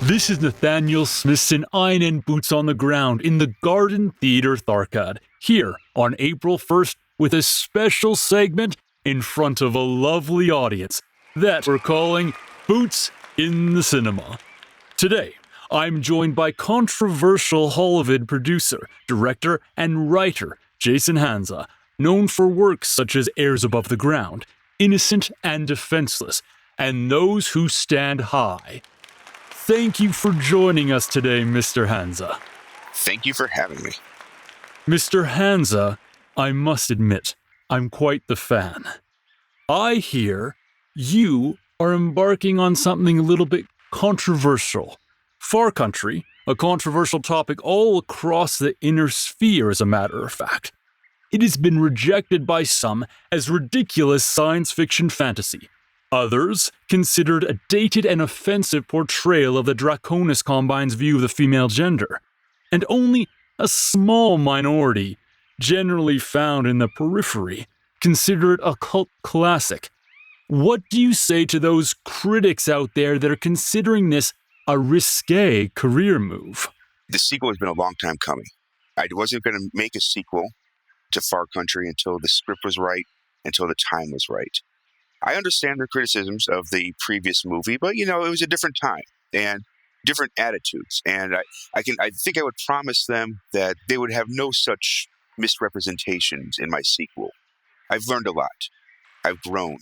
This is Nathaniel Smithson, Ein Boots on the Ground in the Garden Theatre Tharkad, here on April 1st with a special segment in front of a lovely audience that we're calling Boots in the Cinema. Today, I'm joined by controversial holovid producer, director, and writer Jason Hansa, known for works such as Airs Above the Ground, Innocent and Defenseless, and Those Who Stand High. Thank you for joining us today, Mr. Hansa. Thank you for having me. Mr. Hansa, I must admit, I'm quite the fan. I hear you are embarking on something a little bit controversial. Far Country, a controversial topic all across the inner sphere, as a matter of fact. It has been rejected by some as ridiculous science fiction fantasy. Others considered a dated and offensive portrayal of the Draconis Combine's view of the female gender. And only a small minority, generally found in the periphery, consider it a cult classic. What do you say to those critics out there that are considering this a risque career move? The sequel has been a long time coming. I wasn't going to make a sequel to Far Country until the script was right, until the time was right. I understand their criticisms of the previous movie, but it was a different time and different attitudes. And I think I would promise them that they would have no such misrepresentations in my sequel. I've learned a lot. I've grown.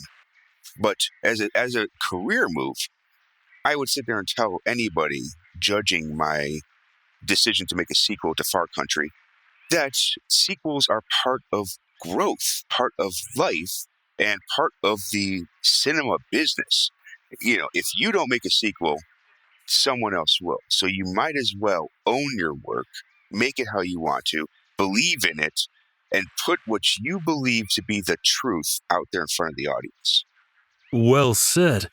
But as a career move, I would sit there and tell anybody judging my decision to make a sequel to Far Country that sequels are part of growth, part of life, and part of the cinema business. If you don't make a sequel, someone else will. So you might as well own your work, make it how you want to, believe in it, and put what you believe to be the truth out there in front of the audience. Well said.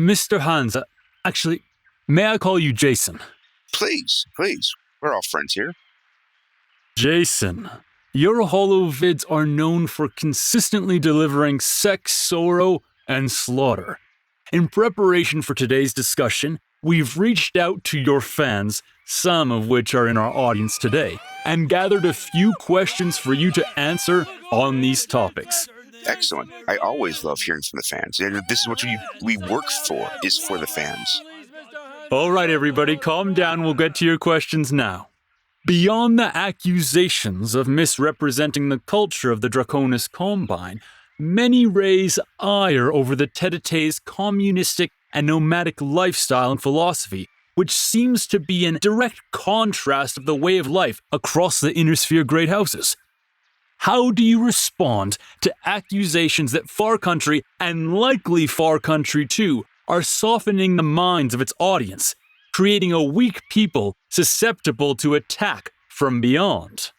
Mr. Hansa, actually, may I call you Jason? Please. We're all friends here. Jason, your holovids are known for consistently delivering sex, sorrow, and slaughter. In preparation for today's discussion, we've reached out to your fans, some of which are in our audience today, and gathered a few questions for you to answer on these topics. Excellent. I always love hearing from the fans. And this is what we work for, is for the fans. All right, everybody, calm down. We'll get to your questions now. Beyond the accusations of misrepresenting the culture of the Draconis Combine, many raise ire over the Tete-Te's communistic and nomadic lifestyle and philosophy, which seems to be in direct contrast of the way of life across the Inner Sphere great houses. How do you respond to accusations that Far Country, and likely Far Country 2, are softening the minds of its audience, creating a weak people susceptible to attack from beyond?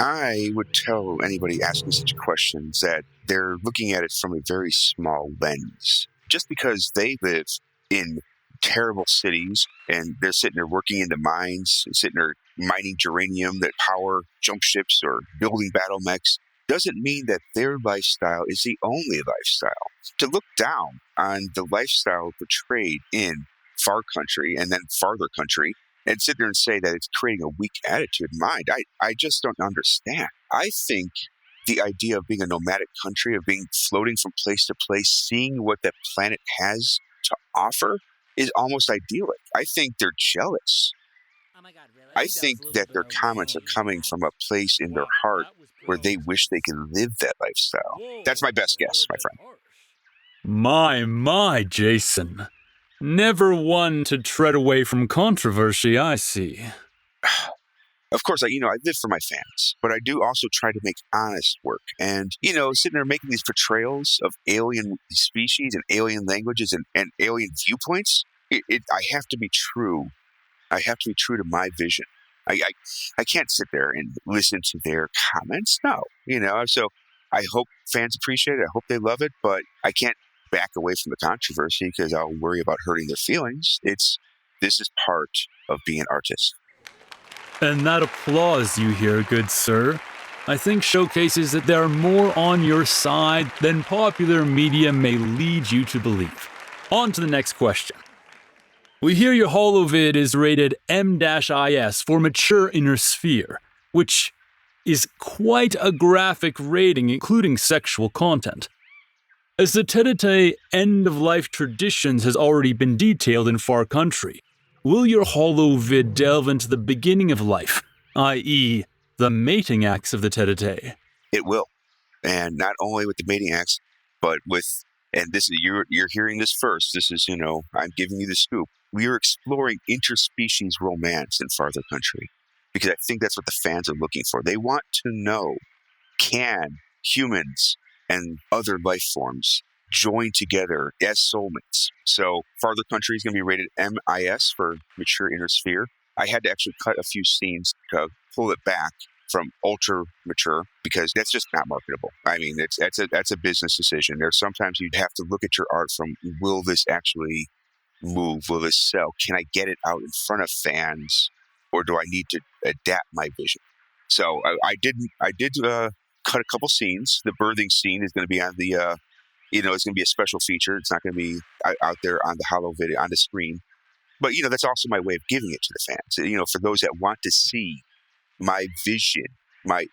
I would tell anybody asking such questions that they're looking at it from a very small lens. Just because they live in terrible cities and they're sitting there working in the mines, sitting there mining geranium that power jump ships or building battle mechs, doesn't mean that their lifestyle is the only lifestyle. To look down on the lifestyle portrayed in Far Country and then Farther Country and sit there and say that it's creating a weak attitude in mind, I just don't understand. I think the idea of being a nomadic country, of being floating from place to place, seeing what that planet has to offer, is almost idyllic. I think they're jealous. Oh my God, really? I think that their comments are coming from a place in their heart where they wish they could live that lifestyle. That's my best guess, my friend. My, Jason. Never one to tread away from controversy, I see. Of course, I live for my fans, but I do also try to make honest work. And, sitting there making these portrayals of alien species and alien languages and alien viewpoints, I have to be true. I have to be true to my vision. I can't sit there and listen to their comments. No, so I hope fans appreciate it. I hope they love it, but I can't back away from the controversy because I'll worry about hurting their feelings. This is part of being an artist. And that applause you hear, good sir, I think showcases that they are more on your side than popular media may lead you to believe. On to the next question. We hear your holovid is rated M-IS for mature inner sphere, which is quite a graphic rating including sexual content. As the tete-a-tete end-of-life traditions has already been detailed in Far Country, will your holovid delve into the beginning of life, i.e., the mating acts of the tete-a-tete? It will. And not only with the mating acts, but with, and this is, you're hearing this first, this is, I'm giving you the scoop. We are exploring interspecies romance in Farther Country, because I think that's what the fans are looking for. They want to know, can humans and other life forms join together as soulmates? So Farther Country is going to be rated MIS for mature inner sphere. I had to actually cut a few scenes to pull it back from ultra mature because that's just not marketable. I mean, that's a business decision. There's sometimes you'd have to look at your art from, will this actually move? Will this sell? Can I get it out in front of fans, or do I need to adapt my vision? So I did cut a couple scenes. The birthing scene is going to be on the it's going to be a special feature. It's not going to be out there on the holo video on the screen. But that's also my way of giving it to the fans. For those that want to see my vision, my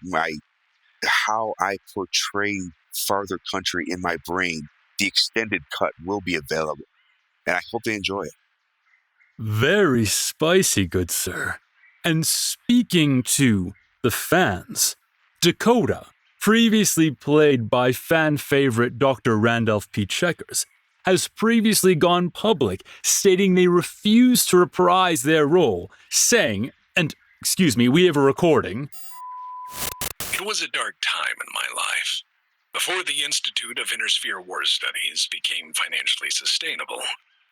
how I portray Farther Country in my brain, the extended cut will be available, and I hope they enjoy it. Very spicy, good sir. And speaking to the fans, Dakota, previously played by fan favorite Dr. Randolph P. Checkers, has previously gone public, stating they refuse to reprise their role, saying, and excuse me, we have a recording. It was a dark time in my life. Before the Institute of Intersphere War Studies became financially sustainable,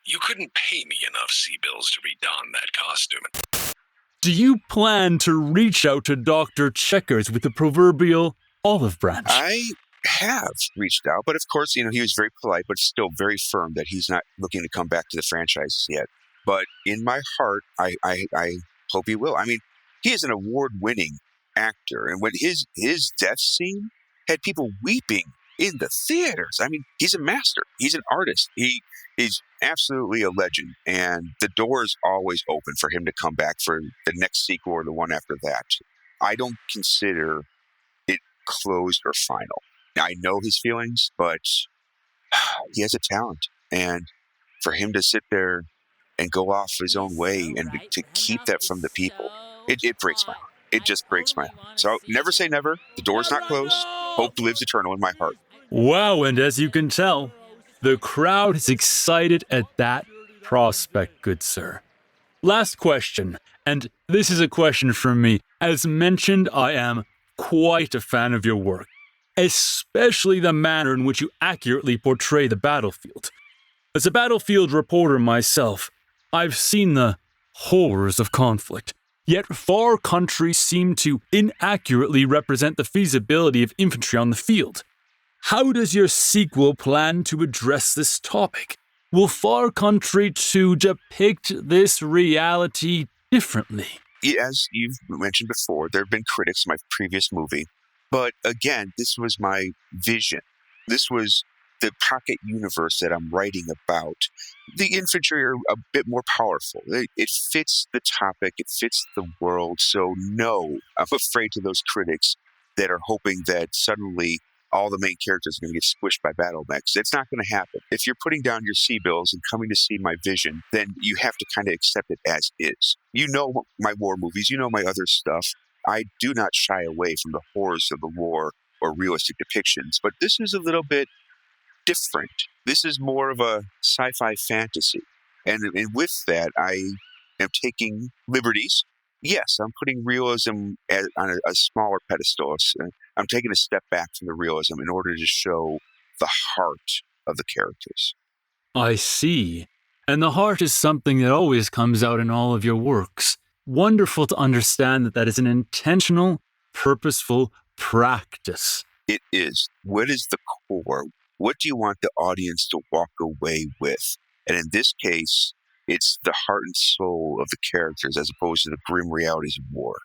you couldn't pay me enough sea bills to redon that costume. Do you plan to reach out to Dr. Checkers with the proverbial olive branch? I have reached out, but of course, he was very polite, but still very firm that he's not looking to come back to the franchise yet. But in my heart, I hope he will. I mean, he is an award-winning actor, and when his death scene had people weeping in the theaters. I mean, he's a master. He's an artist. He's absolutely a legend, and the door is always open for him to come back for the next sequel or the one after that. I don't consider it closed or final. I know his feelings, but he has a talent, and for him to sit there and go off his own way and to keep that from the people, it breaks my heart. It just breaks my heart. So never say never. The door's not closed. Hope lives eternal in my heart. Wow, and as you can tell, the crowd is excited at that prospect, good sir. Last question, and this is a question from me. As mentioned, I am quite a fan of your work, especially the manner in which you accurately portray the battlefield. As a battlefield reporter myself, I've seen the horrors of conflict, yet Far Country seem to inaccurately represent the feasibility of infantry on the field. How does your sequel plan to address this topic? Will Far Country 2 depict this reality differently? As you've mentioned before, there have been critics of my previous movie, but again, this was my vision. This was the pocket universe that I'm writing about. The infantry are a bit more powerful. It fits the topic, it fits the world, so no, I'm afraid to those critics that are hoping that suddenly all the main characters are going to get squished by battle mechs. It's not going to happen. If you're putting down your C-bills and coming to see my vision, then you have to kind of accept it as is. You know my war movies, you know my other stuff. I do not shy away from the horrors of the war or realistic depictions, but this is a little bit different. This is more of a sci-fi fantasy. And with that, I am taking liberties. Yes, I'm putting realism on a smaller pedestal. I'm taking a step back from the realism in order to show the heart of the characters. I see. And the heart is something that always comes out in all of your works. Wonderful to understand that is an intentional, purposeful practice. It is. What is the core? What do you want the audience to walk away with? And in this case, it's the heart and soul of the characters as opposed to the grim realities of war.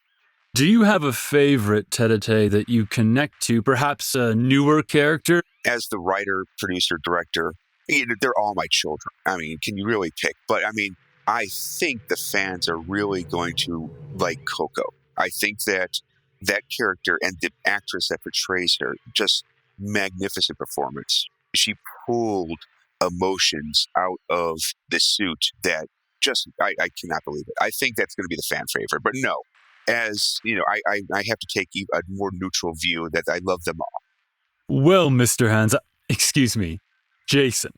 Do you have a favorite tete-a-tete that you connect to, perhaps a newer character? As the writer, producer, director, they're all my children. I mean, can you really pick? But I mean, I think the fans are really going to like Coco. I think that character and the actress that portrays her, just magnificent performance. She pulled emotions out of the suit that just, I cannot believe it. I think that's going to be the fan favorite. But no, as you know, I have to take a more neutral view that I love them all. Well, Mr. Hansa, excuse me, Jason.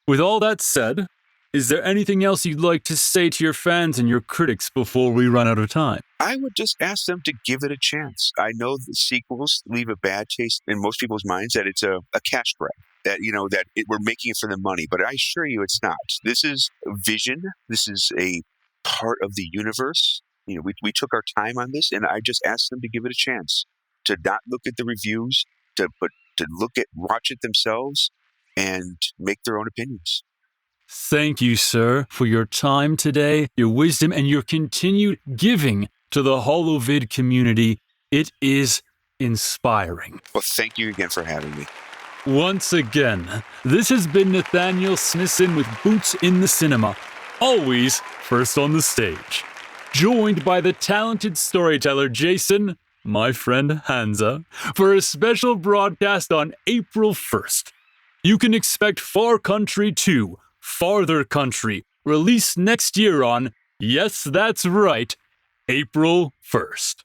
With all that said, is there anything else you'd like to say to your fans and your critics before we run out of time? I would just ask them to give it a chance. I know the sequels leave a bad taste in most people's minds, that it's a cash grab, that, we're making it for the money, but I assure you it's not. This is a vision. This is a part of the universe. We took our time on this, and I just asked them to give it a chance, to not look at the reviews, but to watch it themselves and make their own opinions. Thank you, sir, for your time today, your wisdom, and your continued giving to the holovid community. It is inspiring. Well, thank you again for having me. Once again, this has been Nathaniel Smithson with Boots in the Cinema, always first on the stage. Joined by the talented storyteller Jason, my friend Hansa, for a special broadcast on April 1st. You can expect Far Country 2, Farther Country, released next year on, yes, that's right, April 1st.